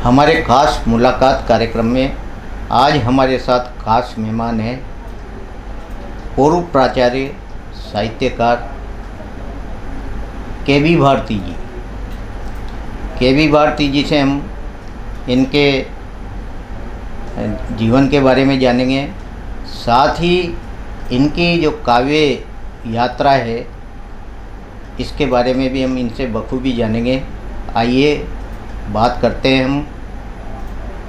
हमारे खास मुलाकात कार्यक्रम में आज हमारे साथ खास मेहमान हैं पूर्व प्राचार्य साहित्यकार के.बी. भारती जी। के.बी. भारती जी से हम इनके जीवन के बारे में जानेंगे, साथ ही इनकी जो काव्य यात्रा है इसके बारे में भी हम इनसे बखूबी जानेंगे। आइए बात करते हैं हम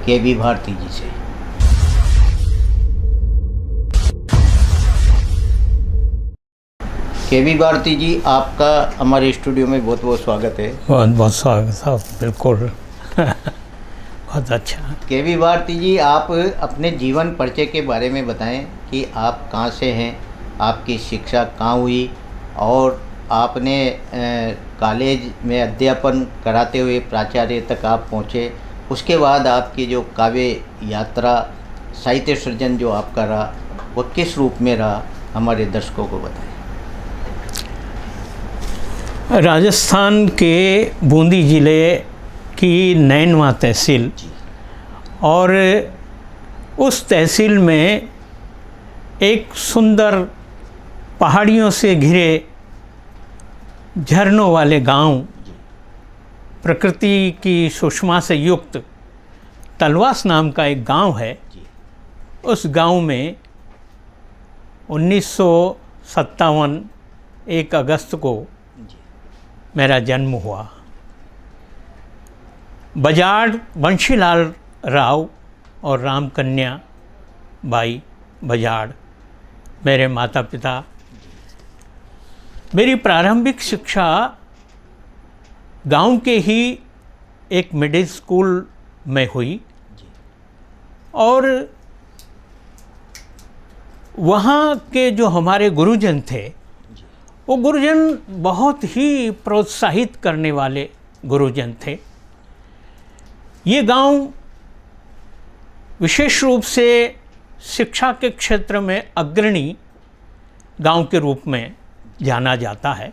के.बी. भारती जी से। के.बी. भारती जी, आपका हमारे स्टूडियो में बहुत बहुत स्वागत है। बहुत बहुत स्वागत साहब, बिल्कुल बहुत अच्छा। के.बी. भारती जी, आप अपने जीवन परिचय के बारे में बताएं कि आप कहाँ से हैं, आपकी शिक्षा कहाँ हुई और आपने कॉलेज में अध्यापन कराते हुए प्राचार्य तक आप पहुँचे। उसके बाद आपकी जो काव्य यात्रा, साहित्य सृजन जो आपका रहा वो किस रूप में रहा, हमारे दर्शकों को बताएं। राजस्थान के बूंदी ज़िले की नैनवा तहसील और उस तहसील में एक सुंदर पहाड़ियों से घिरे झरनों वाले गांव, प्रकृति की सुषमा से युक्त तलवास नाम का एक गांव है। उस गांव में 1957 1 अगस्त को मेरा जन्म हुआ। बजाड़ बंशीलाल राव और रामकन्या बाई बजाड़ मेरे माता पिता। मेरी प्रारंभिक शिक्षा गांव के ही एक मिडिल स्कूल में हुई और वहाँ के जो हमारे गुरुजन थे वो गुरुजन बहुत ही प्रोत्साहित करने वाले गुरुजन थे। ये गांव विशेष रूप से शिक्षा के क्षेत्र में अग्रणी गांव के रूप में जाना जाता है।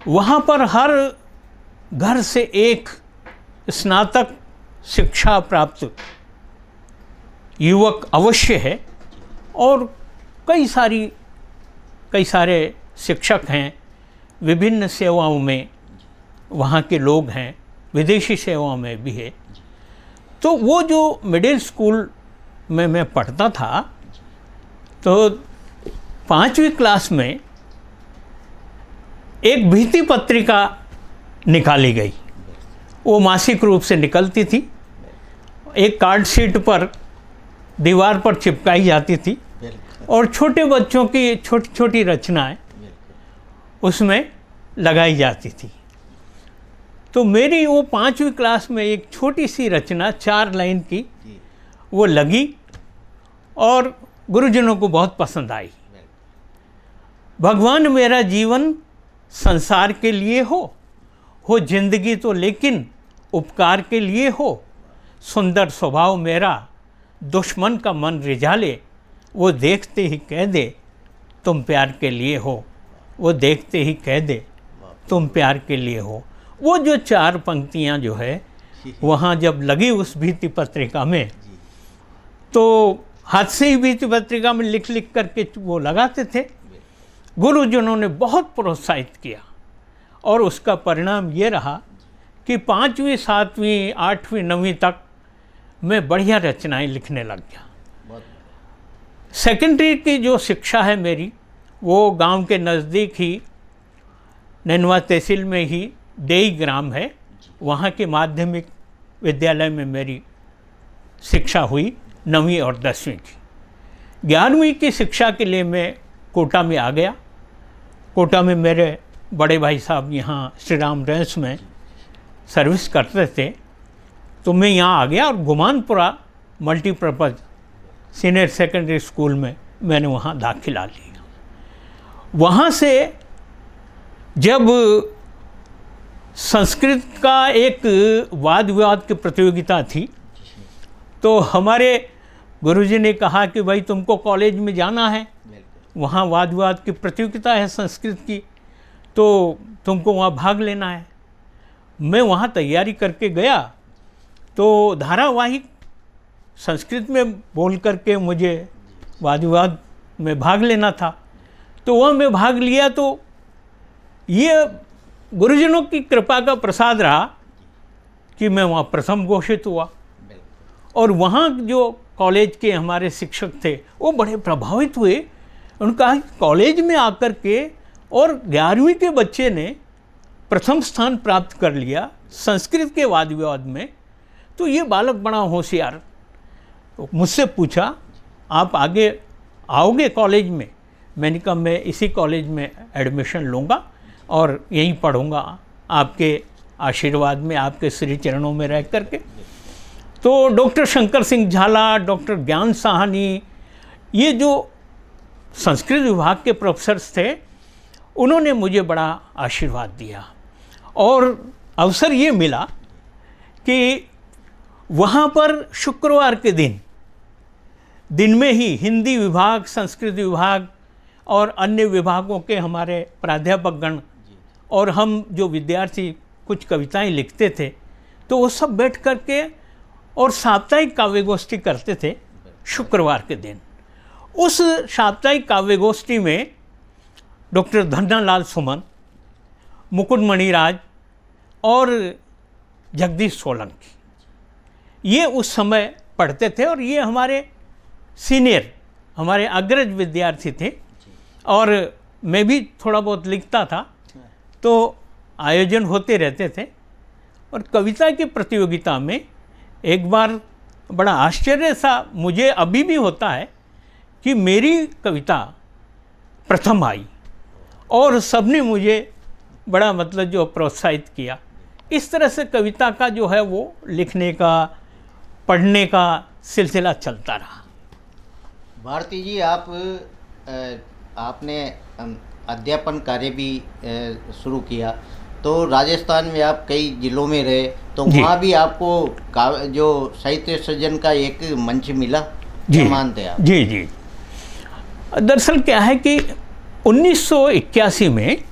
वहाँ पर हर घर से एक स्नातक शिक्षा प्राप्त युवक अवश्य है और कई सारे शिक्षक हैं, विभिन्न सेवाओं में वहाँ के लोग हैं, विदेशी सेवाओं में भी है। तो वो जो मिडिल स्कूल में मैं पढ़ता था तो 5वीं क्लास में एक भीति पत्रिका निकाली गई। वो मासिक रूप से निकलती थी, एक कार्ड शीट पर दीवार पर चिपकाई जाती थी और छोटे बच्चों की छोटी छोटी रचनाएं उसमें लगाई जाती थी। तो मेरी वो 5वीं क्लास में एक छोटी सी रचना 4 लाइन की वो लगी और गुरुजनों को बहुत पसंद आई। भगवान मेरा जीवन संसार के लिए हो जिंदगी तो लेकिन उपकार के लिए हो। सुंदर स्वभाव मेरा दुश्मन का मन रिझाले, वो देखते ही कह दे तुम प्यार के लिए हो, वो देखते ही कह दे तुम प्यार के लिए हो। वो जो 4 पंक्तियां जो है वहाँ जब लगी उस भीति पत्रिका में तो हाथ से ही भीति पत्रिका में लिख लिख करके वो लगाते थे। गुरुजनों ने बहुत प्रोत्साहित किया और उसका परिणाम ये रहा कि 5वीं 7वीं 8वीं 9वीं तक मैं बढ़िया रचनाएं लिखने लग गया। सेकेंडरी की जो शिक्षा है मेरी वो गांव के नज़दीक ही नैनवा तहसील में ही देई ग्राम है, वहाँ के माध्यमिक विद्यालय में मेरी शिक्षा हुई 9वीं और 10वीं की। 11वीं की शिक्षा के लिए मैं कोटा में आ गया। कोटा में मेरे बड़े भाई साहब यहाँ श्री राम रेंस में सर्विस करते थे, तो मैं यहाँ आ गया और Gumanpura multipurpose senior secondary school में मैंने वहाँ दाखिला लिया। वहाँ से जब संस्कृत का एक वाद विवाद की प्रतियोगिता थी तो हमारे गुरुजी ने कहा कि भाई तुमको कॉलेज में जाना है, वहाँ वाद विवाद की प्रतियोगिता है संस्कृत की, तो तुमको वहाँ भाग लेना है। मैं वहाँ तैयारी करके गया तो धारावाहिक संस्कृत में बोल करके मुझे वाद विवाद में भाग लेना था, तो वह मैं भाग लिया। तो ये गुरुजनों की कृपा का प्रसाद रहा कि मैं वहाँ प्रथम घोषित हुआ। और वहाँ जो कॉलेज के हमारे शिक्षक थे वो बड़े प्रभावित हुए। उनका कॉलेज में आकर के और 11वीं के बच्चे ने प्रथम स्थान प्राप्त कर लिया संस्कृत के वाद विवाद में, तो ये बालक बड़ा होशियार। तो मुझसे पूछा, आप आगे आओगे कॉलेज में? मैंने कहा मैं इसी कॉलेज में एडमिशन लूँगा और यहीं पढ़ूँगा आपके आशीर्वाद में, आपके श्री चरणों में रह करके। तो डॉक्टर शंकर सिंह झाला, डॉक्टर ज्ञान साहनी, ये जो संस्कृत विभाग के प्रोफेसर्स थे, उन्होंने मुझे बड़ा आशीर्वाद दिया। और अवसर ये मिला कि वहाँ पर शुक्रवार के दिन में ही हिंदी विभाग, संस्कृत विभाग और अन्य विभागों के हमारे प्राध्यापकगण और हम जो विद्यार्थी कुछ कविताएं लिखते थे, तो वो सब बैठ कर के और साप्ताहिक काव्य गोष्ठी करते थे शुक्रवार के दिन। उस साप्ताहिक काव्य गोष्ठी में डॉक्टर धन्नालाल सुमन, मुकुटमणि राज और जगदीश सोलंकी, ये उस समय पढ़ते थे और ये हमारे सीनियर, हमारे अग्रज विद्यार्थी थे। और मैं भी थोड़ा बहुत लिखता था, तो आयोजन होते रहते थे। और कविता की प्रतियोगिता में एक बार बड़ा आश्चर्य सा मुझे अभी भी होता है कि मेरी कविता प्रथम आई और सबने मुझे बड़ा मतलब जो प्रोत्साहित किया। इस तरह से कविता का जो है वो लिखने का, पढ़ने का सिलसिला चलता रहा। भारती जी, आपने अध्यापन कार्य भी शुरू किया, तो राजस्थान में आप कई जिलों में रहे, तो वहाँ भी आपको जो साहित्य सृजन का एक मंच मिला, क्या मानते हैं आप? जी जी, दरअसल क्या है कि 1981 में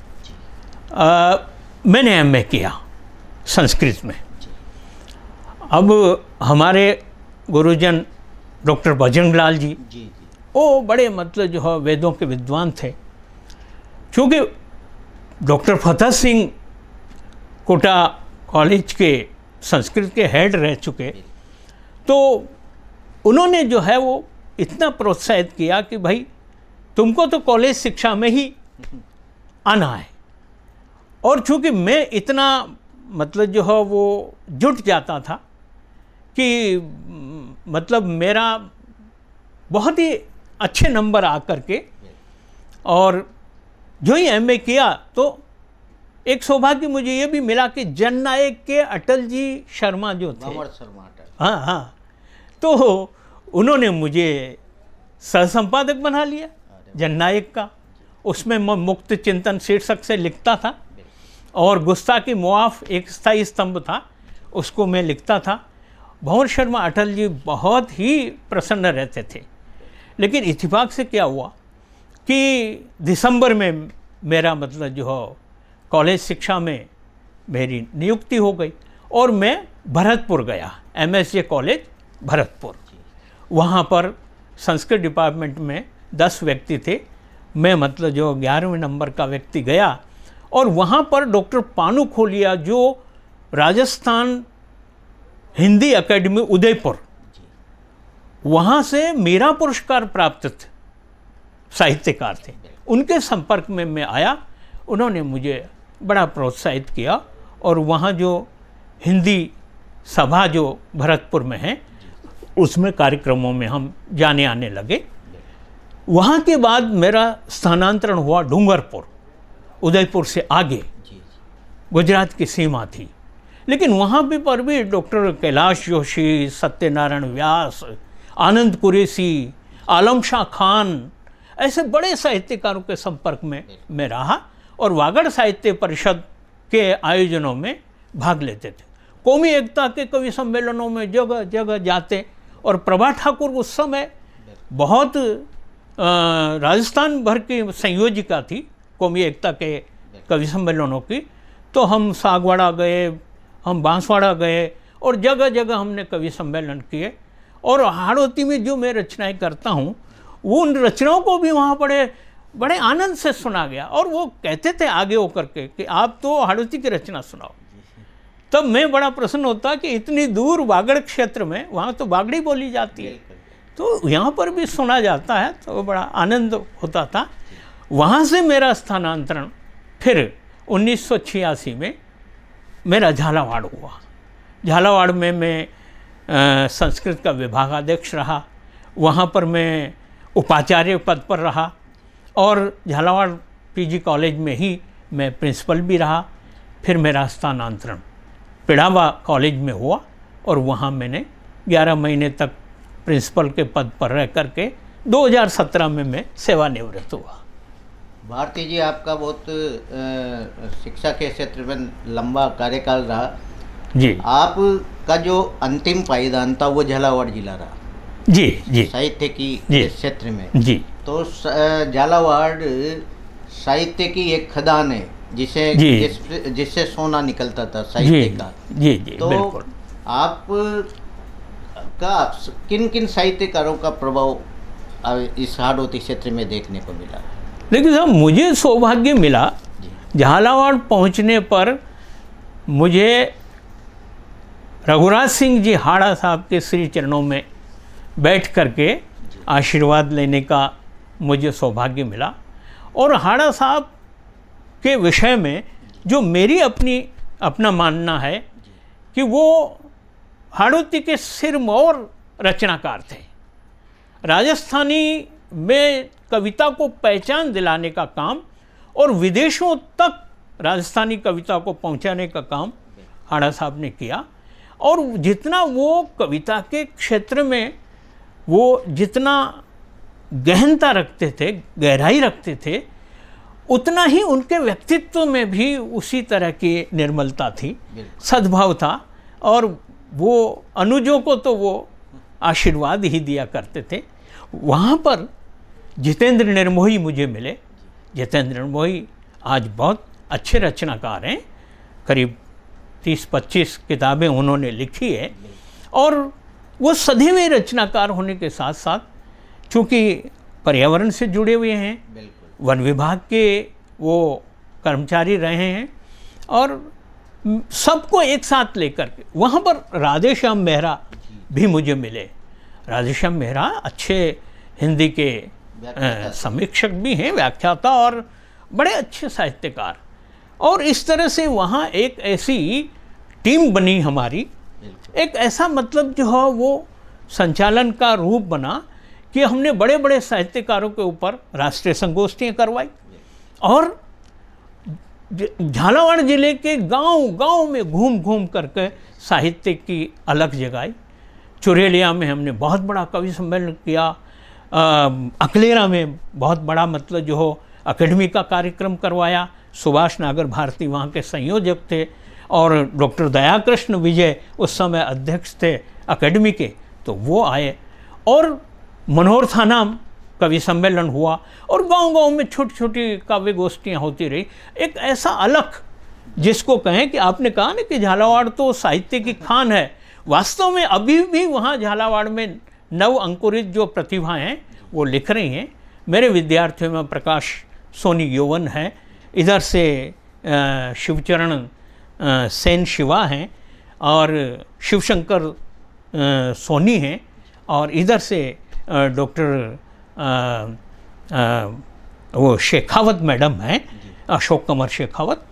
मैंने एमए किया संस्कृत में। अब हमारे गुरुजन डॉक्टर बजरंग लाल जी, वो बड़े मतलब जो है वेदों के विद्वान थे। क्योंकि डॉक्टर फतेह सिंह कोटा कॉलेज के संस्कृत के हेड रह चुके, तो उन्होंने जो है वो इतना प्रोत्साहित किया कि भाई तुमको तो कॉलेज शिक्षा में ही आना है। और चूँकि मैं इतना मतलब जो है वो जुट जाता था कि मतलब मेरा बहुत ही अच्छे नंबर आ कर के, और जो ही एमए किया तो एक सौभाग्य मुझे ये भी मिला कि जननायक के अटल जी शर्मा जो थे, हाँ, तो उन्होंने मुझे सह संपादक बना लिया जननायक का। उसमें मैं मुक्त चिंतन शीर्षक से लिखता था और गुस्ताखी मुआफ एक स्थायी स्तंभ था, उसको मैं लिखता था। भंवर शर्मा अटल जी बहुत ही प्रसन्न रहते थे। लेकिन इत्तेफाक से क्या हुआ कि दिसंबर में मेरा मतलब जो है कॉलेज शिक्षा में मेरी नियुक्ति हो गई और मैं भरतपुर गया, एमएसजे कॉलेज भरतपुर। वहाँ पर संस्कृत डिपार्टमेंट में 10 व्यक्ति थे, मैं मतलब जो 11वें नंबर का व्यक्ति गया। और वहाँ पर डॉक्टर पानू खोलिया जो राजस्थान हिंदी एकेडमी उदयपुर, वहाँ से मेरा पुरस्कार प्राप्त थे, साहित्यकार थे, उनके संपर्क में मैं आया। उन्होंने मुझे बड़ा प्रोत्साहित किया और वहाँ जो हिंदी सभा जो भरतपुर में है उसमें कार्यक्रमों में हम जाने आने लगे। वहाँ के बाद मेरा स्थानांतरण हुआ डूंगरपुर, उदयपुर से आगे गुजरात की सीमा थी। लेकिन वहाँ भी पर भी डॉक्टर कैलाश जोशी, सत्यनारायण व्यास, आनंद कुरैशी, आलम शाह खान, ऐसे बड़े साहित्यकारों के संपर्क में मैं रहा और वागड़ साहित्य परिषद के आयोजनों में भाग लेते थे। कौमी एकता के कवि सम्मेलनों में जगह जगह जाते। और प्रभा ठाकुर उस समय बहुत राजस्थान भर की संयोजिका थी कौमी एकता के कवि सम्मेलनों की। तो हम सागवाड़ा गए, हम बांसवाड़ा गए और जगह जगह हमने कवि सम्मेलन किए। और हाड़ौती में जो मैं रचनाएं करता हूँ वो उन रचनाओं को भी वहाँ बड़े आनंद से सुना गया। और वो कहते थे आगे होकर के कि आप तो हाड़ौती की रचना सुनाओ। तब मैं बड़ा प्रसन्न होता कि इतनी दूर बागड़ क्षेत्र में, वहाँ तो बागड़ी बोली जाती है, तो यहाँ पर भी सुना जाता है, तो बड़ा आनंद होता था। वहाँ से मेरा स्थानांतरण फिर 1986 में मेरा झालावाड़ हुआ। झालावाड़ में मैं संस्कृत का विभागाध्यक्ष रहा, वहाँ पर मैं उपाचार्य पद पर रहा और झालावाड़ पीजी कॉलेज में ही मैं प्रिंसिपल भी रहा। फिर मेरा स्थानांतरण पिड़ावा कॉलेज में हुआ और वहाँ मैंने 11 महीने तक प्रिंसिपल के पद पर रह करके 2017 में मैं सेवानिवृत्त हुआ। भारती जी, आपका बहुत शिक्षा के क्षेत्र में लंबा कार्यकाल रहा जी। आपका जो अंतिम पायदान था वो झालावाड़ जिला रहा जी जी साहित्य की क्षेत्र में जी। तो झालावाड़ साहित्य की एक खदान है जिससे सोना निकलता था साहित्य का। जी जी तो बिल्कुल। आप का किन किन साहित्यकारों का प्रभाव इस हाड़ौती क्षेत्र में देखने को मिला? लेकिन साहब, मुझे सौभाग्य मिला झालावाड़ पहुंचने पर मुझे रघुराज सिंह जी हाड़ा साहब के श्री चरणों में बैठ करके आशीर्वाद लेने का मुझे सौभाग्य मिला। और हाड़ा साहब के विषय में जो मेरी अपना मानना है कि वो हाड़ौती के सिरमौर रचनाकार थे। राजस्थानी में कविता को पहचान दिलाने का काम और विदेशों तक राजस्थानी कविता को पहुंचाने का काम हाड़ा साहब ने किया। और जितना वो कविता के क्षेत्र में वो जितना गहनता रखते थे, गहराई रखते थे, उतना ही उनके व्यक्तित्व में भी उसी तरह की निर्मलता थी, सद्भाव था। और वो अनुजों को तो वो आशीर्वाद ही दिया करते थे। वहाँ पर जितेंद्र निर्मोही मुझे मिले। जितेंद्र निर्मोही आज बहुत अच्छे रचनाकार हैं, करीब 30-25 किताबें उन्होंने लिखी है। और वो सदैव रचनाकार होने के साथ साथ चूँकि पर्यावरण से जुड़े हुए हैं, वन विभाग के वो कर्मचारी रहे हैं और सबको एक साथ लेकर के वहाँ पर राधेश्याम मेहरा भी मुझे मिले। राधेश्याम मेहरा अच्छे हिंदी के समीक्षक भी हैं, व्याख्याता और बड़े अच्छे साहित्यकार। और इस तरह से वहाँ एक ऐसी टीम बनी हमारी, एक ऐसा मतलब जो है वो संचालन का रूप बना कि हमने बड़े बड़े साहित्यकारों के ऊपर राष्ट्रीय संगोष्ठियाँ करवाई। और झालावाड़ जिले के गांव-गांव में घूम घूम करके साहित्य की अलग जगाई। चुरेलिया में हमने बहुत बड़ा कवि सम्मेलन किया। अकलेरा में बहुत बड़ा मतलब जो हो अकेडमी का कार्यक्रम करवाया। सुभाष नागर भारती वहाँ के संयोजक थे और डॉक्टर दयाकृष्ण विजय उस समय अध्यक्ष थे अकेडमी के, तो वो आए। और मनोहर थानाम कवि सम्मेलन हुआ और गांव-गांव में छोटी छोटी काव्य गोष्ठियाँ होती रही। एक ऐसा अलख जिसको कहें कि आपने कहा ना कि झालावाड़ तो साहित्य की खान है, वास्तव में अभी भी वहाँ झालावाड़ में नव अंकुरित जो प्रतिभा हैं वो लिख रही हैं। मेरे विद्यार्थियों में प्रकाश सोनी यौवन है, इधर से शिवचरण सेन शिवा हैं और शिवशंकर सोनी हैं और इधर से डॉक्टर वो शेखावत मैडम हैं, अशोक कमर शेखावत।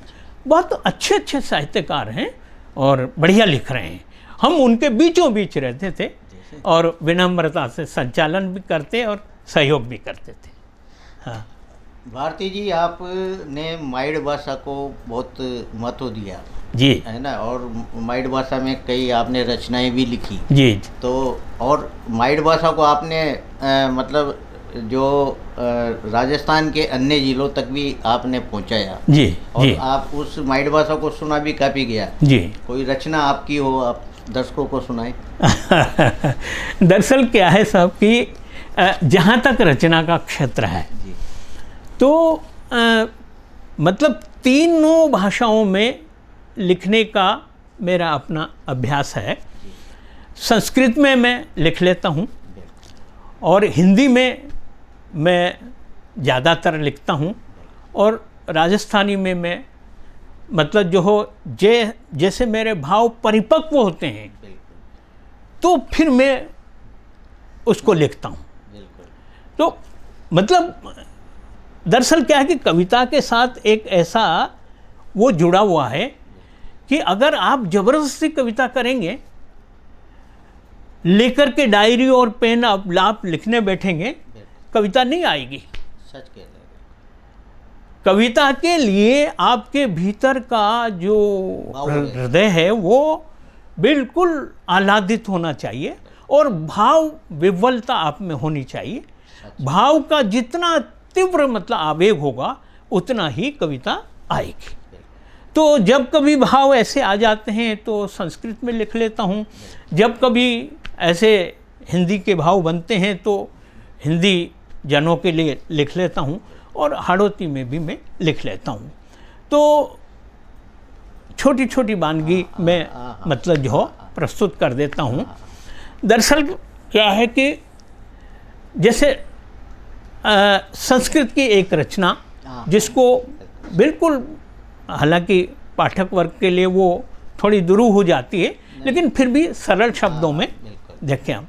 बहुत अच्छे अच्छे साहित्यकार हैं और बढ़िया लिख रहे हैं। हम उनके बीचों बीच रहते थे और विनम्रता से संचालन भी करते और सहयोग भी करते थे। हाँ भारती जी, आपने माइड भाषा को बहुत महत्व दिया जी, है ना, और माइड भाषा में कई आपने रचनाएं भी लिखी जी। तो और माइड भाषा को आपने मतलब जो राजस्थान के अन्य जिलों तक भी आपने पहुंचाया जी और जी। आप उस माइड भाषा को सुना भी काफ़ी गया जी। कोई रचना आपकी हो, आप दर्शकों को सुनाएं। दरअसल क्या है साहब कि जहाँ तक रचना का क्षेत्र है जी। तो मतलब तीनों भाषाओं में लिखने का मेरा अपना अभ्यास है। संस्कृत में मैं लिख लेता हूँ और हिंदी में मैं ज़्यादातर लिखता हूँ, और राजस्थानी में मैं मतलब जो हो जैसे मेरे भाव परिपक्व होते हैं तो फिर मैं उसको लिखता हूँ। तो मतलब दरअसल क्या है कि कविता के साथ एक ऐसा वो जुड़ा हुआ है कि अगर आप ज़बरदस्ती कविता करेंगे, लेकर के डायरी और पेन आप लिखने बैठेंगे, कविता नहीं आएगी। सच कह रहे हैं। कविता के लिए आपके भीतर का जो हृदय है वो बिल्कुल आह्लादित होना चाहिए और भाव विह्वलता आप में होनी चाहिए। भाव का जितना तीव्र मतलब आवेग होगा उतना ही कविता आएगी। तो जब कभी भाव ऐसे आ जाते हैं तो संस्कृत में लिख लेता हूँ, जब कभी ऐसे हिंदी के भाव बनते हैं तो हिंदी जनों के लिए लिख लेता हूँ, और हाड़ौती में भी मैं लिख लेता हूँ। तो छोटी छोटी वानगी मैं मतलब जो हो प्रस्तुत कर देता हूँ। दरअसल क्या है कि जैसे संस्कृत की एक रचना जिसको बिल्कुल, हालांकि पाठक वर्ग के लिए वो थोड़ी दुरूह हो जाती है, लेकिन फिर भी सरल शब्दों में देखें हम।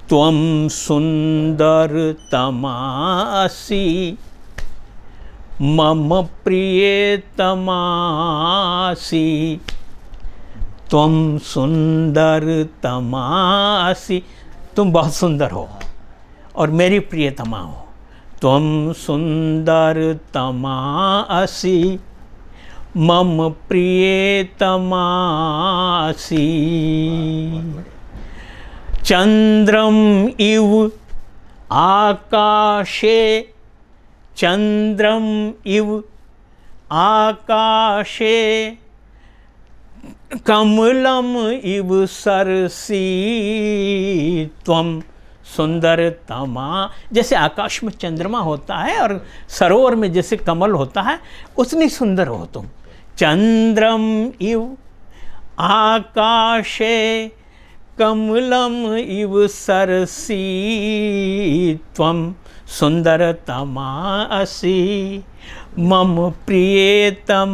त्वं सुंदरतमासि मम प्रियतमासि, त्वं सुंदरतमासि, तुम बहुत सुंदर हो और मेरी प्रियतमा हो। त्वं सुंदरतमासि मम प्रियतमासि, चंद्रम इव आकाशे, चंद्रम इव आकाशे, कमलम इव सरसी, त्वं सुंदरतमा। जैसे आकाश में चंद्रमा होता है और सरोवर में जैसे कमल होता है, उतनी सुंदर हो तुम। चंद्रम इव आकाशे, कमलम इव सरसी, त्वं सुंदरतमासि मम प्रियतमासि।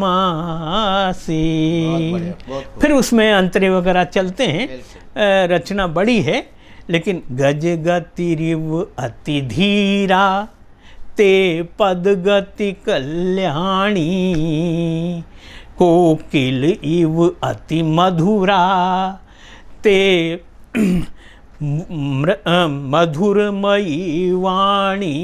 फिर उसमें अंतरे वगैरह चलते हैं। रचना बड़ी है, लेकिन गज गतिरिव अति धीरा, ते पद गति कल्याणी, कोकिल इव अति मधुरा, ते मधुरमयी वाणी।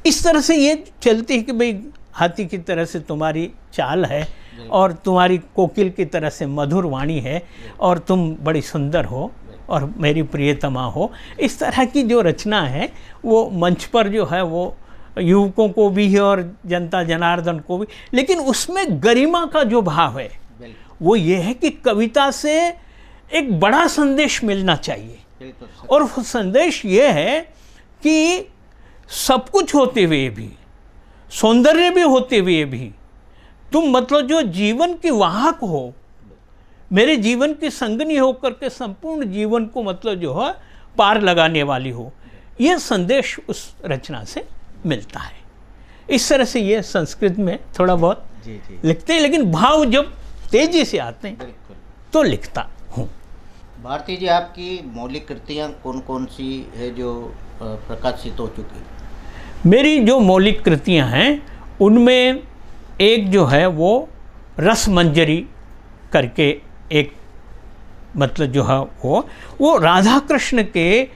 इस तरह से ये चलती है कि भाई हाथी की तरह से तुम्हारी चाल है और तुम्हारी कोकिल की तरह से मधुर वाणी है और तुम बड़ी सुंदर हो और मेरी प्रियतमा हो। इस तरह की जो रचना है वो मंच पर जो है वो युवकों को भी है और जनता जनार्दन को भी, लेकिन उसमें गरिमा का जो भाव है वो ये है कि कविता से एक बड़ा संदेश मिलना चाहिए। और वो संदेश ये है कि सब कुछ होते हुए भी, सौंदर्य भी होते हुए भी, तुम मतलब जो जीवन की वाहक हो, मेरे जीवन की संगनी होकर के संपूर्ण जीवन को मतलब जो है पार लगाने वाली हो, यह संदेश उस रचना से मिलता है। इस तरह से ये संस्कृत में थोड़ा बहुत लिखते हैं, लेकिन भाव जब तेजी से आते हैं तो लिखता हूँ। भारती जी, आपकी मौलिक कृतियाँ कौन कौन सी है जो प्रकाशित हो चुकी? मेरी जो मौलिक कृतियाँ हैं उनमें एक जो है वो रस मंजरी करके एक मतलब जो है वो राधा कृष्ण के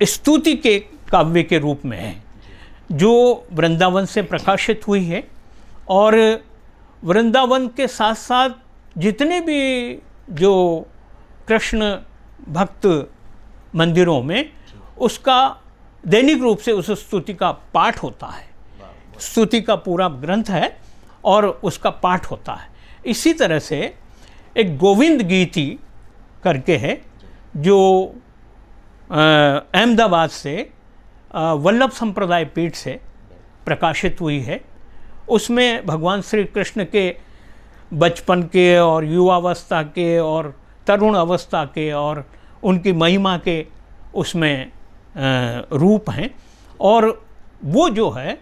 स्तुति के काव्य के रूप में है, जो वृंदावन से प्रकाशित हुई है। और वृंदावन के साथ साथ जितने भी जो कृष्ण भक्त मंदिरों में उसका दैनिक रूप से उस स्तुति का पाठ होता है। स्तुति का पूरा ग्रंथ है और उसका पाठ होता है। इसी तरह से एक गोविंद गीति करके है जो अहमदाबाद से वल्लभ संप्रदाय पीठ से प्रकाशित हुई है। उसमें भगवान श्री कृष्ण के बचपन के और युवावस्था के और तरुण अवस्था के और उनकी महिमा के उसमें रूप हैं। और वो जो है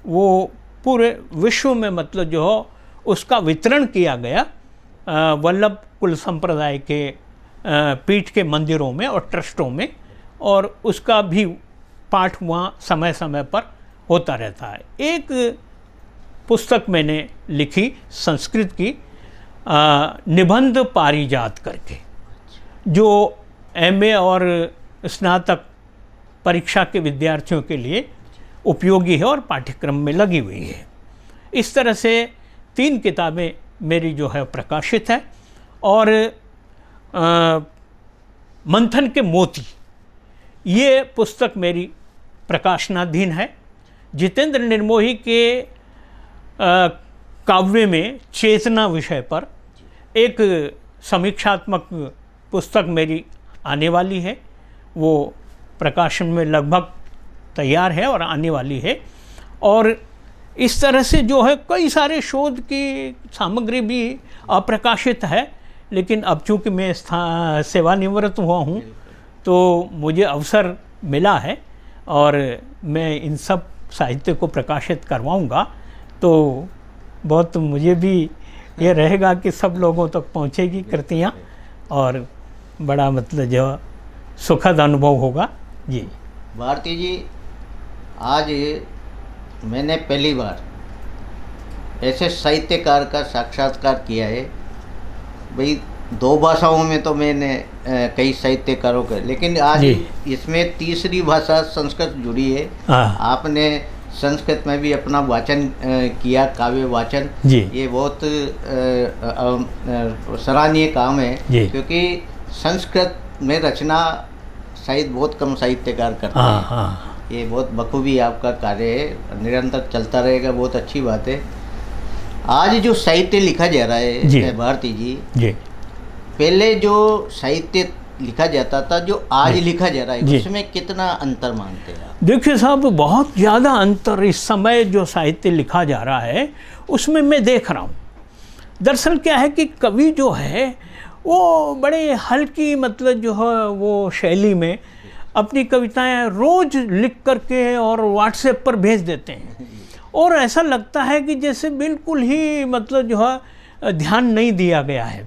वो पूरे विश्व में मतलब जो हो उसका वितरण किया गया वल्लभ कुल संप्रदाय के पीठ के मंदिरों में और ट्रस्टों में, और उसका भी पाठ वहाँ समय समय पर होता रहता है। एक पुस्तक मैंने लिखी संस्कृत की, निबंध पारिजात करके, जो एमए और स्नातक परीक्षा के विद्यार्थियों के लिए उपयोगी है और पाठ्यक्रम में लगी हुई है। इस तरह से 3 किताबें मेरी जो है प्रकाशित है। और मंथन के मोती, ये पुस्तक मेरी प्रकाशनाधीन है। जितेंद्र निर्मोही के काव्य में चेतना विषय पर एक समीक्षात्मक पुस्तक मेरी आने वाली है, वो प्रकाशन में लगभग तैयार है और आने वाली है। और इस तरह से जो है कई सारे शोध की सामग्री भी अप्रकाशित है, लेकिन अब चूँकि मैं सेवानिवृत्त हुआ हूँ तो मुझे अवसर मिला है और मैं इन सब साहित्य को प्रकाशित करवाऊँगा। तो बहुत मुझे भी ये रहेगा कि सब लोगों तक पहुँचेगी कृतियाँ और बड़ा मतलब जो सुखद अनुभव होगा। जी भारती जी, आज मैंने पहली बार ऐसे साहित्यकार का साक्षात्कार किया है। भाई 2 भाषाओं में तो मैंने कई साहित्यकारों का, लेकिन आज इसमें तीसरी भाषा संस्कृत जुड़ी है। आपने संस्कृत में भी अपना वाचन किया, काव्य वाचन, ये बहुत सराहनीय काम है, क्योंकि संस्कृत में रचना शायद बहुत कम साहित्यकार करते हैं। ये बहुत बखूबी आपका कार्य है, निरंतर चलता रहेगा, बहुत अच्छी बात है। आज जो साहित्य लिखा जा रहा है भारती जी, पहले जो साहित्य लिखा जाता था, जो आज लिखा जा रहा है, उसमें कितना अंतर मानते हैं आप? देखिए साहब, बहुत ज़्यादा अंतर इस समय जो साहित्य लिखा जा रहा है उसमें मैं देख रहा हूँ। दरअसल क्या है कि कवि जो है वो बड़े हल्की मतलब जो है वो शैली में अपनी कविताएं रोज़ लिख करके और व्हाट्सएप पर भेज देते हैं, और ऐसा लगता है कि जैसे बिल्कुल ही मतलब जो है ध्यान नहीं दिया गया है।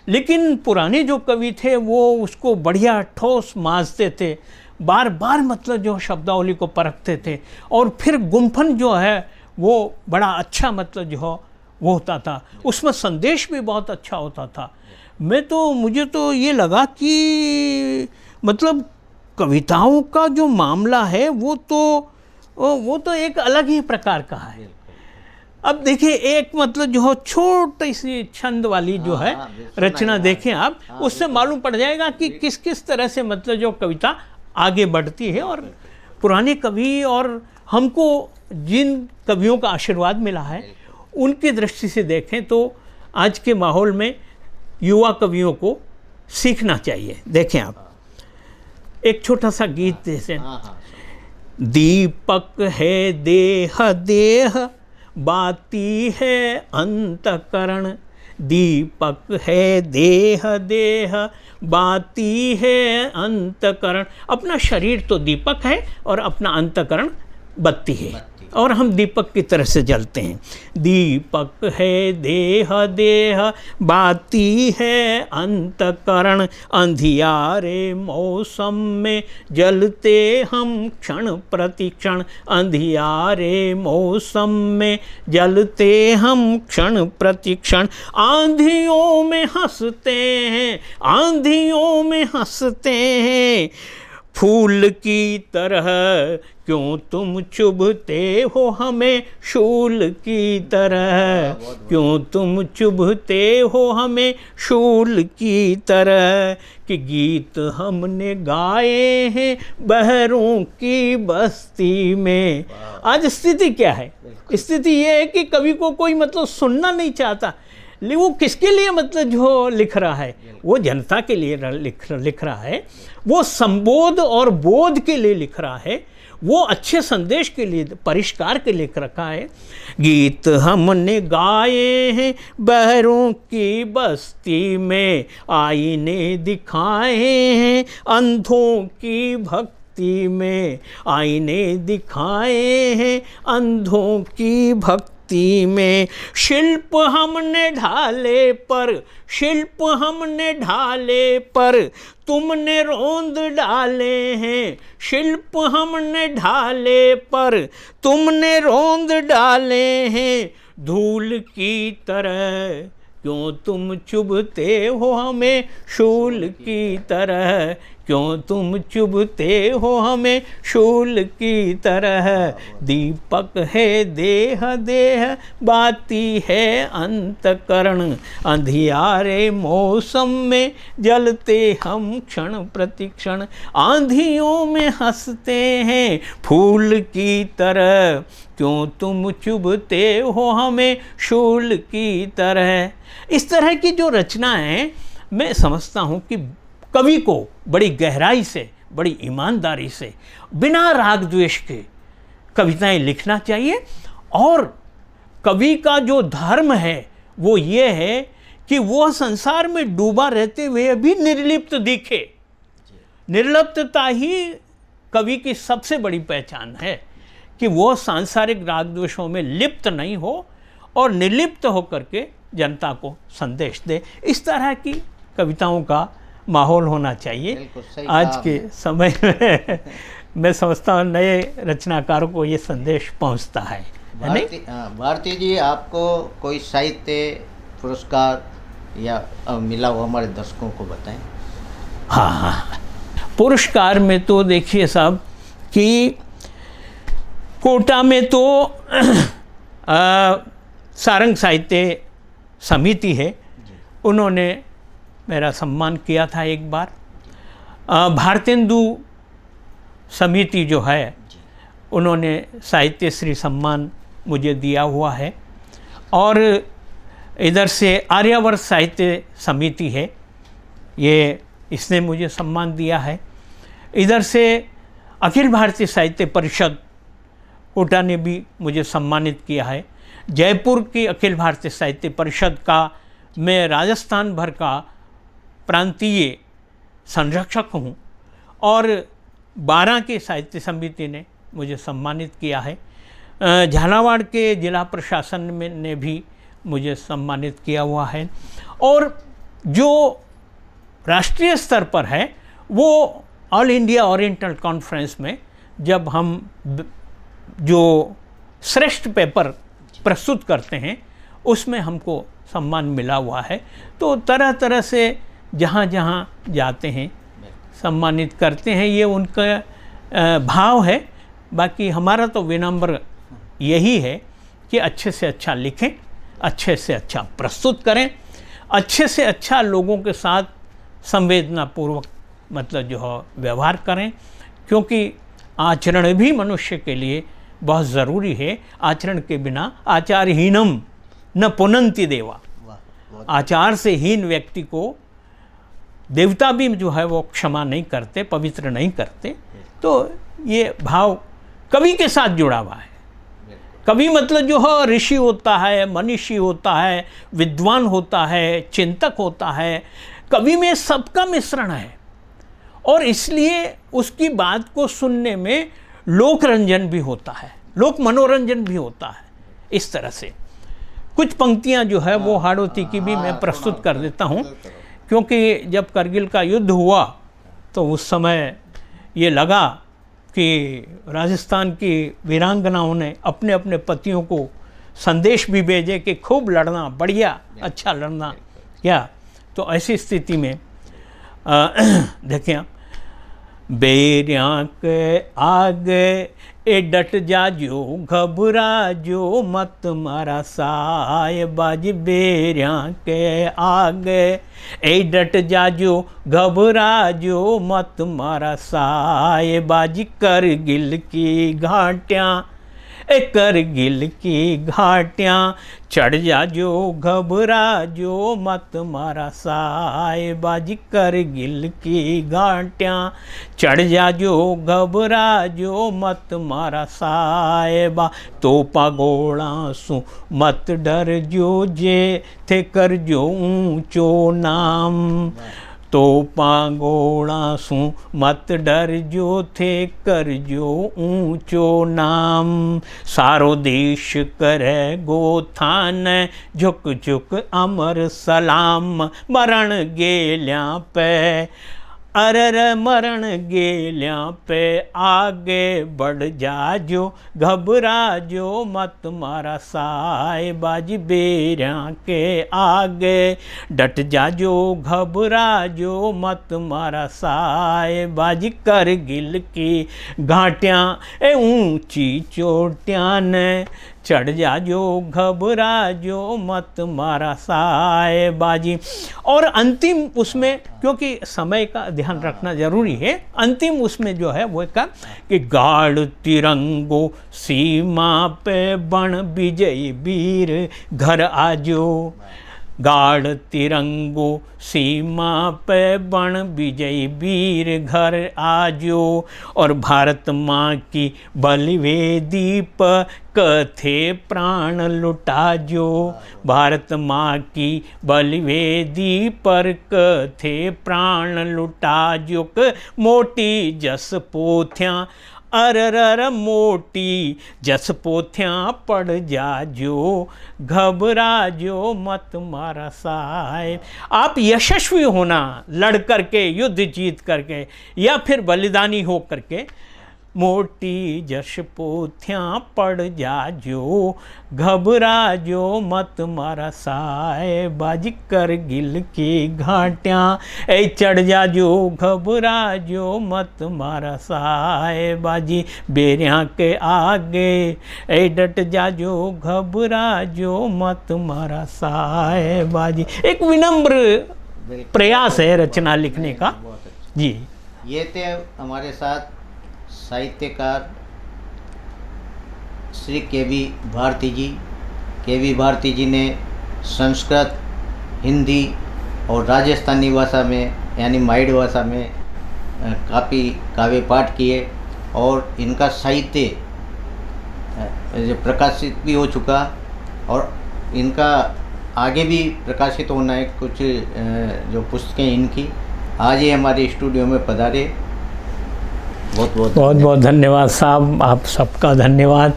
लेकिन पुराने जो कवि थे वो उसको बढ़िया ठोस मांझते थे, बार बार मतलब जो शब्दावली को परखते थे, और फिर गुम्फन जो है वो बड़ा अच्छा मतलब जो है वो होता था, उसमें संदेश भी बहुत अच्छा होता था। मुझे तो ये लगा कि मतलब कविताओं का जो मामला है वो तो एक अलग ही प्रकार का है। अब देखिए, एक मतलब जो छोटी सी छंद वाली जो है रचना देखें आप, उससे मालूम पड़ जाएगा कि किस किस तरह से मतलब जो कविता आगे बढ़ती है। और पुराने कवि और हमको जिन कवियों का आशीर्वाद मिला है उनकी दृष्टि से देखें तो आज के माहौल में युवा कवियों को सीखना चाहिए। देखें आप, एक छोटा सा गीत जैसे, दीपक है देह देह बाती है अंतकरण, दीपक है देह देह बाती है अंतकरण। अपना शरीर तो दीपक है और अपना अंतकरण बत्ती है, और हम दीपक की तरह से जलते हैं। दीपक है देह देह बाती है अंतकरण, अंधियारे मौसम में जलते हम क्षण प्रतिक्षण, अंधियारे मौसम में जलते हम क्षण प्रतिक्षण। आंधियों में हंसते हैं, आंधियों में हंसते हैं, फूल की तरह क्यों तुम चुभते हो हमें, शूल की तरह क्यों तुम चुभते हो हमें, शूल की तरह। कि गीत हमने गाए हैं बहरों की बस्ती में। आज स्थिति क्या है? स्थिति ये है कि कवि को कोई मतलब सुनना नहीं चाहता, लेकिन वो किसके लिए मतलब जो लिख रहा है, वो जनता के लिए लिख रहा है, वो संबोध और बोध के लिए लिख रहा है, वो अच्छे संदेश के लिए, परिष्कार के लिए रखा है। गीत हमने गाए हैं बहरों की बस्ती में, आईने दिखाए हैं अंधों की भक्ति में, आईने दिखाए हैं अंधों की भक्ति में। शिल्प हमने ढाले पर, शिल्प हमने ढाले पर तुमने रोंद डाले हैं, शिल्प हमने ढाले पर तुमने रोंद डाले हैं। धूल की तरह क्यों तुम चुभते हो हमें, शूल की तरह क्यों तुम चुभते हो हमें, शूल की तरह। दीपक है देह देह, बाती है अंतकरण, अंधियारे मौसम में जलते हम क्षण प्रतिक्षण। आंधियों में हंसते हैं फूल की तरह, क्यों तुम चुभते हो हमें शूल की तरह। इस तरह की जो रचनाएं, मैं समझता हूँ कि कवि को बड़ी गहराई से, बड़ी ईमानदारी से, बिना राग द्वेष के कविताएं लिखना चाहिए। और कवि का जो धर्म है वो ये है कि वो संसार में डूबा रहते हुए भी निर्लिप्त दिखे। निर्लिप्तता ही कवि की सबसे बड़ी पहचान है कि वो सांसारिक राग द्वेषों में लिप्त नहीं हो और निर्लिप्त होकर के जनता को संदेश दे। इस तरह की कविताओं का माहौल होना चाहिए आज के समय में। मैं समझता हूँ नए रचनाकारों को ये संदेश पहुँचता है नहीं? भारती जी, आपको कोई साहित्य पुरस्कार या मिला हो हमारे दर्शकों को बताएं। हाँ, पुरस्कार में तो देखिए साहब कि कोटा में तो सारंग साहित्य समिति है, उन्होंने मेरा सम्मान किया था एक बार। भारतेंदु समिति जो है उन्होंने साहित्य श्री सम्मान मुझे दिया हुआ है। और इधर से आर्यावर्त साहित्य समिति है, ये इसने मुझे सम्मान दिया है। इधर से अखिल भारतीय साहित्य परिषद कोटा ने भी मुझे सम्मानित किया है। जयपुर की अखिल भारतीय साहित्य परिषद का मैं राजस्थान भर का प्रांतीय संरक्षक हूँ और 12 की साहित्य समिति ने मुझे सम्मानित किया है। झालावाड़ के जिला प्रशासन में ने भी मुझे सम्मानित किया हुआ है। और जो राष्ट्रीय स्तर पर है वो ऑल इंडिया ओरिएंटल कॉन्फ्रेंस में जब हम जो श्रेष्ठ पेपर प्रस्तुत करते हैं उसमें हमको सम्मान मिला हुआ है। तो तरह तरह से जहाँ जहाँ जाते हैं सम्मानित करते हैं, ये उनका भाव है। बाकी हमारा तो विनम्र यही है कि अच्छे से अच्छा लिखें, अच्छे से अच्छा प्रस्तुत करें, अच्छे से अच्छा लोगों के साथ संवेदनापूर्वक मतलब जो है व्यवहार करें, क्योंकि आचरण भी मनुष्य के लिए बहुत ज़रूरी है। आचरण के बिना आचारहीनम न पुनंति देवा, आचार से हीन व्यक्ति को देवता भी जो है वो क्षमा नहीं करते, पवित्र नहीं करते। तो ये भाव कवि के साथ जुड़ा हुआ है। कवि मतलब जो है ऋषि होता है, मनीषी होता है, विद्वान होता है, चिंतक होता है। कवि में सबका मिश्रण है और इसलिए उसकी बात को सुनने में लोक रंजन भी होता है, लोक मनोरंजन भी होता है। इस तरह से कुछ पंक्तियां जो है वो हाड़ोती की भी मैं प्रस्तुत कर देता हूँ, क्योंकि जब करगिल का युद्ध हुआ तो उस समय ये लगा कि राजस्थान की वीरांगनाओं ने अपने अपने पतियों को संदेश भी भेजे कि खूब लड़ना, बढ़िया अच्छा लड़ना क्या। तो ऐसी स्थिति में देखिए, बेरियां के आगे ए डट जाजो, घबरा जो मत मारा साहेबाज। बेरियां के आगे ए डट जाजो, घबरा जो मत मारा साहेबाज। करगिल की घाटियाँ ए करगिल की घाटियाँ चढ़ जा जो घबरा जो मत मारा साहिबा जी, करगिल की घाटियाँ चढ़ जा जो घबरा जो मत मारा साहिबा, तोपा गोला सु मत डर जो जे थे कर जो ऊंचो नाम, तोपा गोला सु मत डर जो थे कर जो ऊंचो नाम, सारो देश करे गोथान झुक झुक अमर सलाम, मरण गेल्या पे अरर मरण गेल्या पे आगे बढ़ जा जो घबरा जो मत मारा साहिबा जी, बेरिया के आगे डट जा जो घबरा जो मत मारा साहिबा जी, करगिल की घाटियाँ ए ऊंची चोटियाँ ने चढ़ जा जो घबरा जो मत मारा साहिबा जी। और अंतिम उसमें, क्योंकि समय का ध्यान रखना जरूरी है, अंतिम उसमें जो है वो का कि गाड़ तिरंगो सीमा पे बण विजय वीर घर आजो, गाड़ तिरंगो सीमा पे बण विजय वीर घर आजो, और भारत माँ की बलिवेदी पर कथे प्राण लुटाजो, भारत माँ की बलिवेदी पर कथे प्राण लुटाजो, मोटी जस पोथियाँ अरर मोटी जस पोथियाँ पड़ जा जो घबरा जो मत मारा साहिब। आप यशस्वी होना लड़ करके, युद्ध जीत करके, या फिर बलिदानी हो करके, मोटी जस पोथियाँ पड़ जा जो घबरा जो मत मारा साहिबा जी, करगिल की घाटियाँ ए चढ़ जा जो घबरा जो मत मारा साहिबा जी, बेरिया के आगे ए डट जा जो घबरा जो मत मारा साहिबा जी। एक विनम्र प्रयास है रचना लिखने का जी। ये थे हमारे साथ साहित्यकार श्री के.वी. भारती जी। के.वी. भारती जी ने संस्कृत, हिंदी और राजस्थानी भाषा में यानी माइड भाषा में काफ़ी काव्य पाठ किए, और इनका साहित्य जो प्रकाशित भी हो चुका, और इनका आगे भी प्रकाशित होना है कुछ जो पुस्तकें इनकी। आज ये हमारे स्टूडियो में पधारे, बहुत बहुत धन्यवाद साहब। आप सबका धन्यवाद,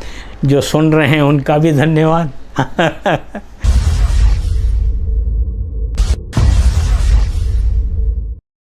जो सुन रहे हैं उनका भी धन्यवाद।